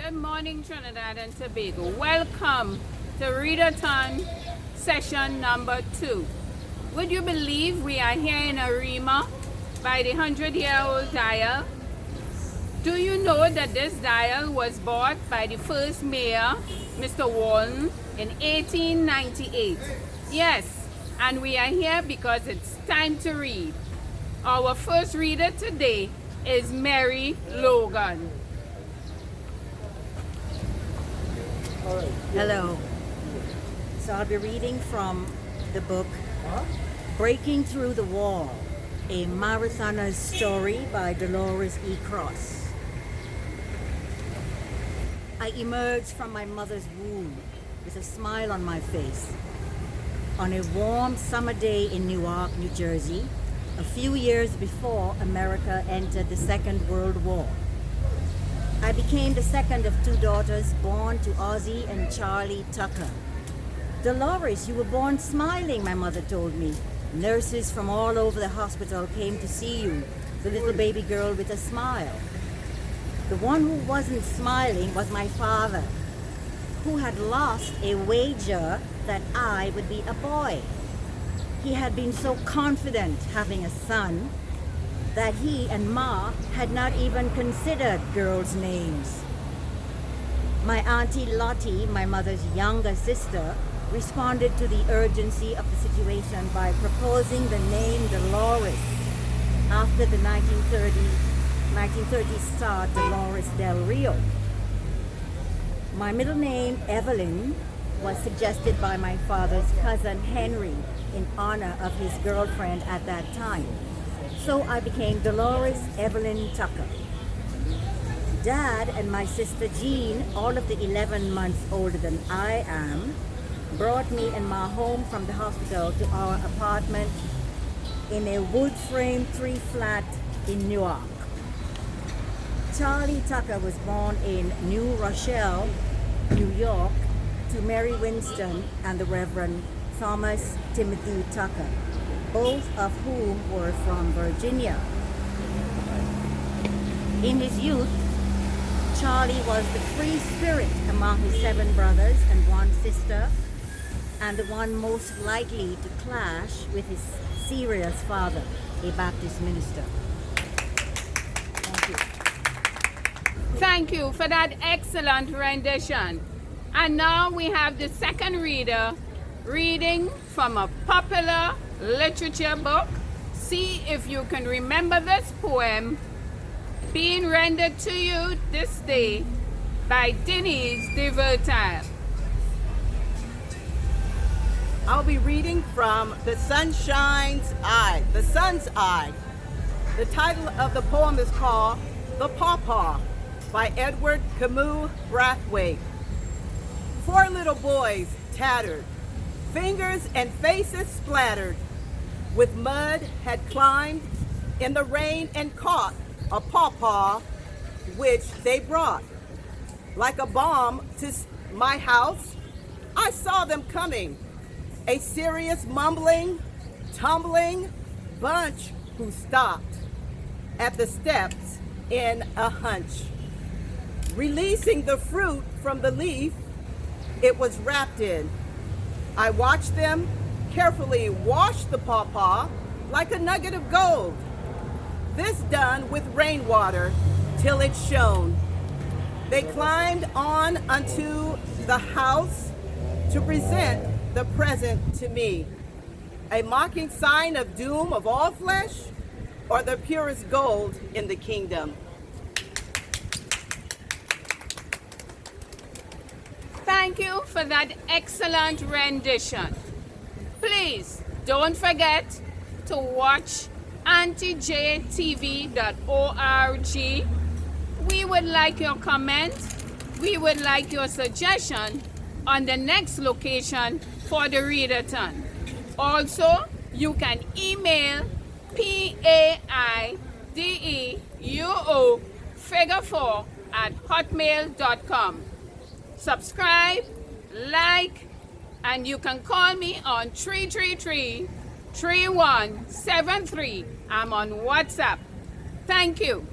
Good morning, Trinidad and Tobago. Welcome to Read-a-Thon session number 2. Would you believe we are here in Arima by the 100-year-old dial? Do you know that this dial was bought by the first mayor, Mr. Walton, in 1898? Yes, and we are here because it's time to read. Our first reader today is Mary Logan. Hello. So I'll be reading from the book Breaking Through the Wall, a marathoner's story by Dolores E. Cross. I emerged from my mother's womb with a smile on my face on a warm summer day in Newark, New Jersey, a few years before America entered the Second World War. I became the second of 2 daughters born to Ozzie and Charlie Tucker. Dolores, you were born smiling, my mother told me. Nurses from all over the hospital came to see you, the little baby girl with a smile. The one who wasn't smiling was my father, who had lost a wager that I would be a boy. He had been so confident having a son that he and Ma had not even considered girls' names. My Auntie Lottie, my mother's younger sister, responded to the urgency of the situation by proposing the name Dolores after the 1930s star Dolores Del Rio. My middle name, Evelyn, was suggested by my father's cousin Henry in honor of his girlfriend at that time. So I became Dolores Evelyn Tucker. Dad and my sister Jean, all of the 11 months older than I am, brought me and Ma home from the hospital to our apartment in a wood frame 3-flat in Newark. Charlie Tucker was born in New Rochelle, New York, to Mary Winston and the Reverend Thomas Timothy Tucker, both of whom were from Virginia. In his youth, Charlie was the free spirit among his 7 brothers and 1 sister, and the one most likely to clash with his serious father, a Baptist minister. Thank you. Thank you for that excellent rendition. And now we have the second reader reading from a popular literature book. See if you can remember this poem, being rendered to you this day by Denise de Verteuil. I'll be reading from The Sun's Eye. The title of the poem is called The Pawpaw by Edward Camus Brathwaite. 4 little boys tattered, fingers and faces splattered with mud, had climbed in the rain and caught a pawpaw which they brought. Like a bomb to my house, I saw them coming, a serious mumbling, tumbling bunch who stopped at the steps in a hunch. Releasing the fruit from the leaf it was wrapped in. I watched them carefully wash the pawpaw like a nugget of gold. This done with rainwater till it shone. They climbed on unto the house to present the present to me. A mocking sign of doom of all flesh, or the purest gold in the kingdom. Thank you for that excellent rendition. Please don't forget to watch AuntyJTV.org. We would like your comment. We would like your suggestion on the next location for the Read-a-Thon. Also, you can email paideuo4@hotmail.com. Subscribe, like, and you can call me on 333-3173. I'm on WhatsApp. Thank you.